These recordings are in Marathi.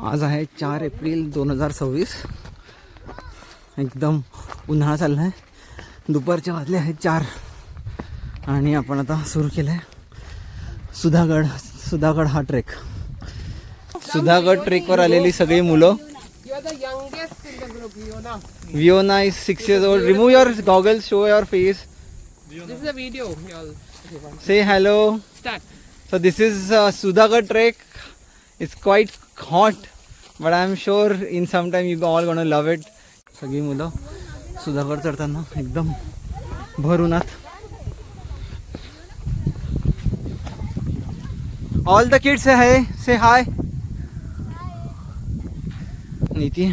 आज आहे 4 एप्रिल 2026. एकदम उन्हाळा चालला आहे. दुपारचे वाजले आहेत 4 आणि आपण आता सुरू केलं आहे सुधागड हा ट्रेक. सुधागड ट्रेकवर आलेली सगळी मुलं. Viona is 6 years old. Remove your goggles, show your face. This is a video. Say hello. Start. So this is Sudhagad trek. It's quite hot, but I'm sure in some time you all gonna love it. सगळी मुलं सुधागड चढताना एकदम भर उन्हात. All the kids say hi. Say hi. नीती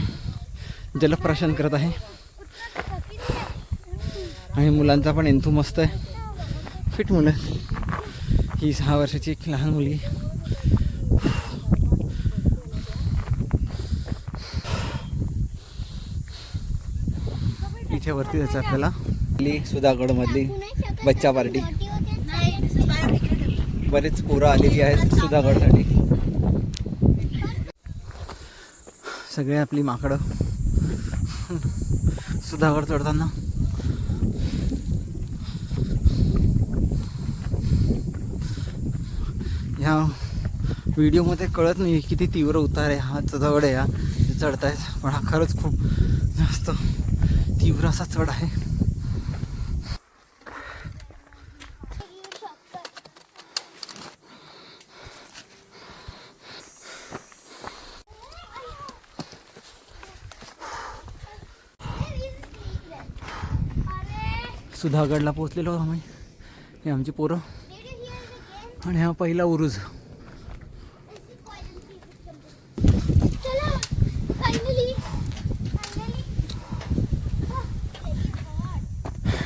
जलप्राशन करत आहे आणि मुलांचा पण एंथू मस्त आहे. फिट मुलं. ही 6 वर्षाची एक लहान मुलगी. इथे वरती जायचं आपल्याला. सुधागड मधली बच्चा पार्टी. बरेच पोरं आलेली आहेत सुधागडसाठी. सगळे आपली माकडं सुधागड चढताना. ह्या व्हिडिओमध्ये कळत नाही किती तीव्र उतार आहे हा चढ आहे. हा चढतायत पण हा खरंच खूप जास्त तीव्र असा चढ आहे. सुधागडला पोहोचलेलो आम्ही. हे आमची पोरं आणि हा पहिला उरुज.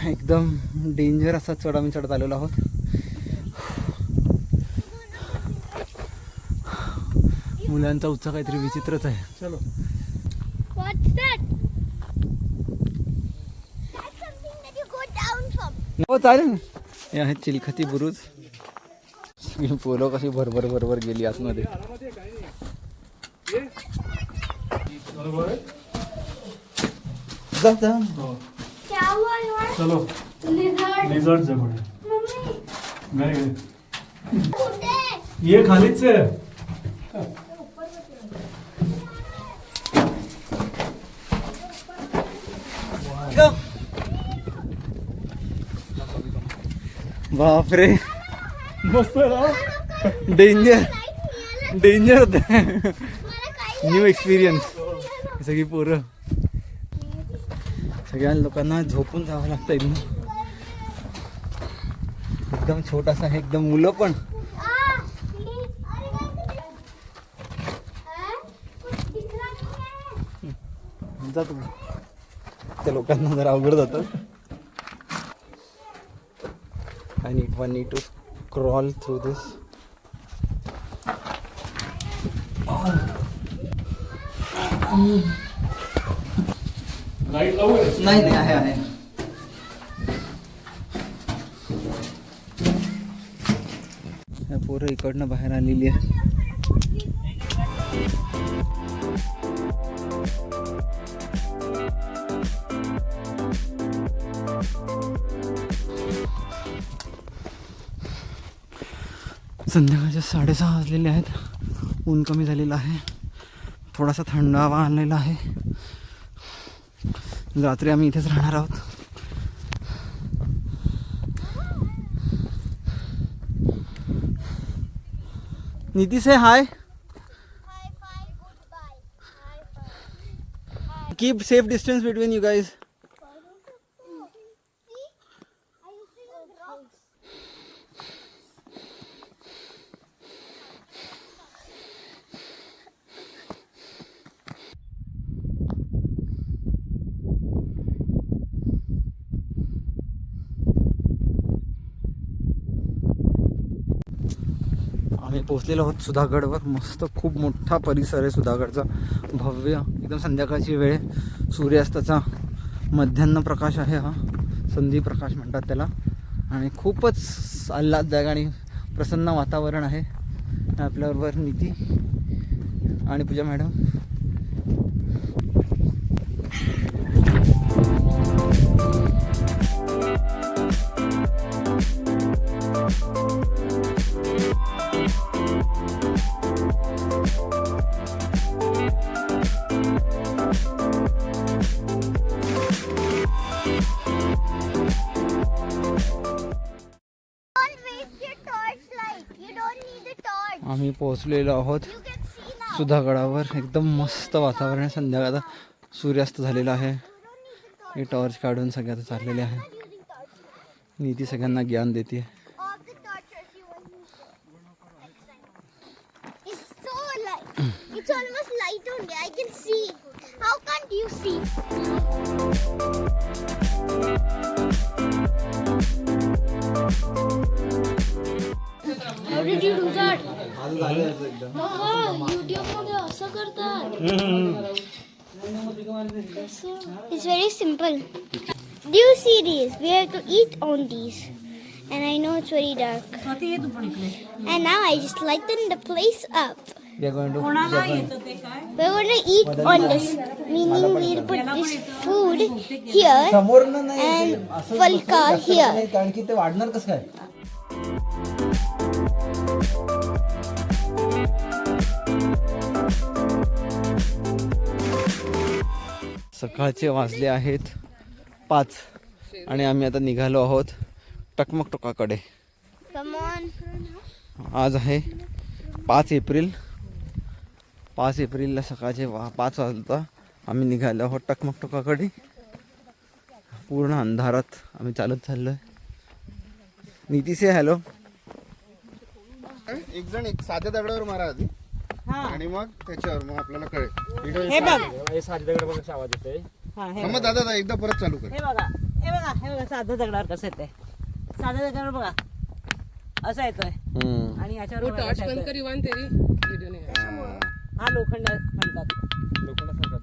एकदम डेंजर असा चढ आम्ही चढत आलेलो आहोत. मुलांचा उत्साह काहीतरी विचित्रच आहे. चलो. हो चालेल ना. हे आहे चिलखती बुरुज. पोरं कशी भरभर गेली आतमध्ये. चलो लिझर्ड से बड़े ये खालीच से. बापरे मस्त आहे ना. डेंजर होत. New experience. सगळी पोरं. सगळ्या लोकांना झोपून जावं लागतं. एकदम छोटासा आहे. एकदम मुलं पण. जातो त्या लोकांना जरा अवघड जातं. I need to crawl through this. Light लावू आहे? नाही आहे. पोरं इकडनं बाहेर आलेली आहे. संध्याकाळचे 6:30 वाजलेले आहेत. ऊन कमी झालेलं आहे. थोडासा थंडावा आलेला आहे. रात्री आम्ही इथेच राहणार आहोत. Niti say hi. Keep safe distance between you guys. आम्ही पोहोचलेलो आहोत सुधागडवर. मस्त खूप मोठा परिसर आहे सुधागडचा. भव्य एकदम. संध्याकाळची वेळ. सूर्यास्ताचा मध्यान्ह प्रकाश आहे हा. संधी प्रकाश म्हणतात त्याला. आणि खूपच आल्हाददायक आणि प्रसन्न वातावरण आहे. आपल्याबरोबर नीती आणि पूजा मॅडम. आम्ही पोहोचलेलो आहोत सुधागडावर. एकदम मस्त वातावरण आहे. संध्याकाळचा सूर्यास्त झालेला आहे. हे टॉर्च काढून सगळ्यात चाललेले आहे. नीती सगळ्यांना ज्ञान देते. It's almost light only. I can see. How can't you see? How did you do that? YouTube मध्ये असं करतात. It's very simple. Do you see these? We have to eat on these. And I know it's very dark. And now I just lighten the place up. We are going to We're going to eat on this, meaning we'll put this food here and Falka here. कारण की ते वाढणार कसं काय. सकाळचे वाजले आहेत 5 आणि आम्ही आता निघालो आहोत टकमक टोकाकडे. Come on. आज आहे 5 एप्रिल. 5 एप्रिलला सकाळचे 5 वाजता आम्ही निघालो आहोत टकमक टोकाकडे. पूर्ण अंधारात आम्ही चालत चाललोय. नीती से हॅलो. एक जण एक साध्या दगडावर मारा आधी आणि मग त्याच्यावर मग आपल्याला कळेल. हे बघ मग दादा एकदा परत चालू कर. हे बघा साध्या दगडावर कसं येतंय. साध्या दगडावर बघा असं येतोय आणि याच्यावर टॉर्च बंद करी वन तेरी व्हिडिओ नाही. हा लोखंड म्हणतात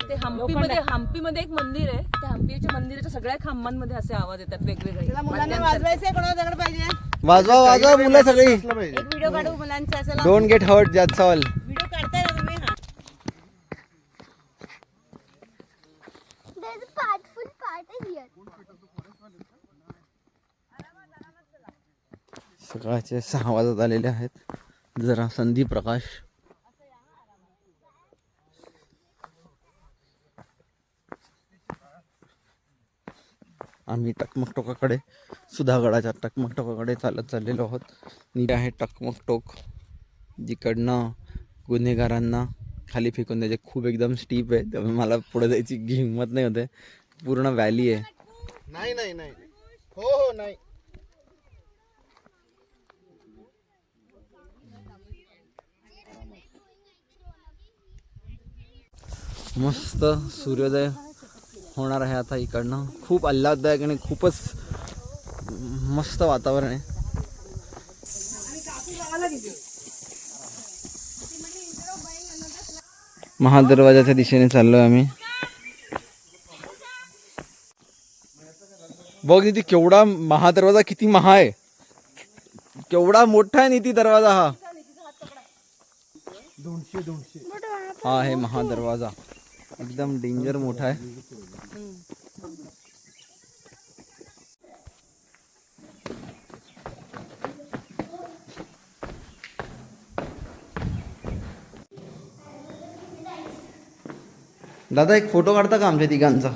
ते. हम्पीमध्ये एक मंदिर आहे. त्या हम्पीच्या मंदिराच्या सगळ्या खांबांमध्ये असे आवाज येतात वेगवेगळे. मुलांना वाजवायचे. कोणाला दगड पाहिजे वाजवा मुलं सगळी. असलं पाहिजे. एक व्हिडिओ काढू मुलांचा. असेल don't get hurt that's all. Video काढताय ना तुम्ही. There's a full part here. सकाळचे 6 वाजत आलेले आहेत. जरा संधी प्रकाश. आम्ही टकमक टोकाकडे सुधागडाच्या टकमक टोकाकडे चालत चाललेलो आहोत. नीट आहे टकमक टोक जिकडनं गुन्हेगारांना खाली फेकून द्यायचे. खूप एकदम स्टीप आहे त्यामुळे मला पुढे जायची हिंमत नाही होते. पूर्ण व्हॅली आहे. नाही नाही नाही हो नाही. मस्त सूर्योदय होणार आहे आता इकडनं. खूप आल्हाददायक आणि खूपच मस्त वातावरण आहे. महादरवाजाच्या दिशेने चाललोय आम्ही. बघ नीती केवढा महादरवाजा किती महा आहे. केवढा मोठा आहे नीती दरवाजा हा. 200 हा आहे महादरवाजा. एकदम डेंजर मोठा आहे. दादा एक फोटो काढता का आमच्या तिघांचा.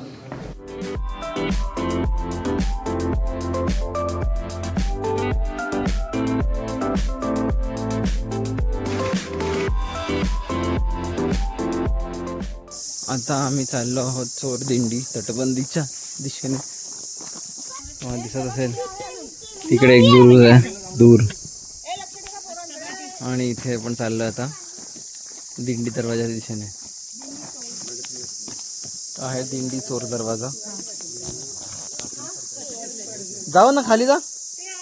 आता आम्ही चाललो आहोत चोरदिंडी तटबंदीच्या दिशेने. तुम्हाला दिसत असेल तिकडे एक गुरु आहे दूर. आणि इथे पण चाललो आता दिंडी दरवाजाच्या दिशेने. आहे दिंडी चोर दरवाजा. जाऊ ना खाली जा.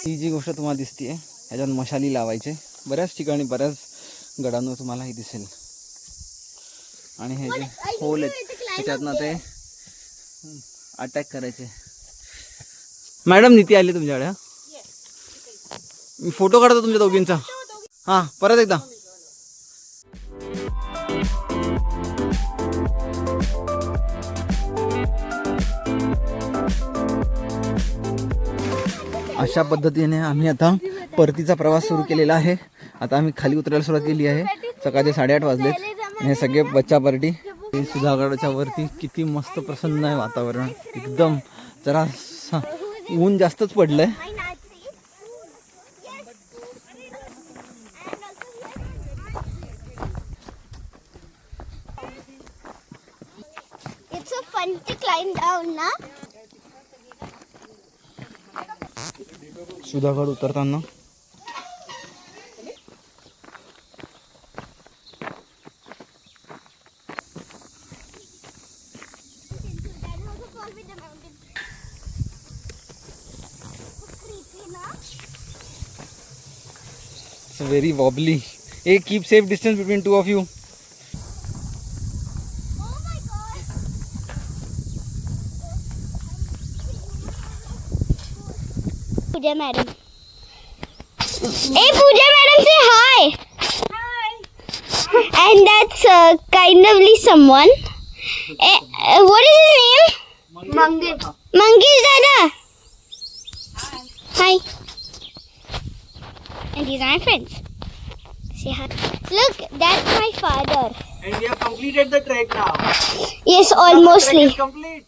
ही जी गोष्ट तुम्हाला दिसते ह्याच्यात मशाली लावायचे. बऱ्याच ठिकाणी बऱ्याच गडांवर तुम्हाला ही दिसेल. आणि हे जे होल आहेत त्याच्यातनं ते अटॅक करायचे. मॅडम नीती आली तुमच्याकडे. मी फोटो काढतो तुमच्या दोघींचा. हां परत एकदा. अशा पद्धतीने आम्ही आता परतीचा प्रवास सुरू केलेला आहे. आता आम्ही खाली उतरायला सुरुवात केली आहे. सकाळचे 8:30 वाजलेत. हे सगळे बच्चा पार्टी. सुधागडच्या वरती किती मस्त प्रसन्न आहे वातावरण. एकदम जरा ऊन जास्तच पडलंय. It's so fun to climb down, na? Sudhagad उतरताना it's very wobbly. Hey, keep safe distance between two of you. Oh my god! Pooja madam. Hey Pooja madam, say hi. Hi. And that's kindly someone. What is his name? Mangesh. Mangesh Dada. Hi. And these are my friends. Say hi. Look, that's my father. And we have completed the trek now. Yes, almostly. Complete.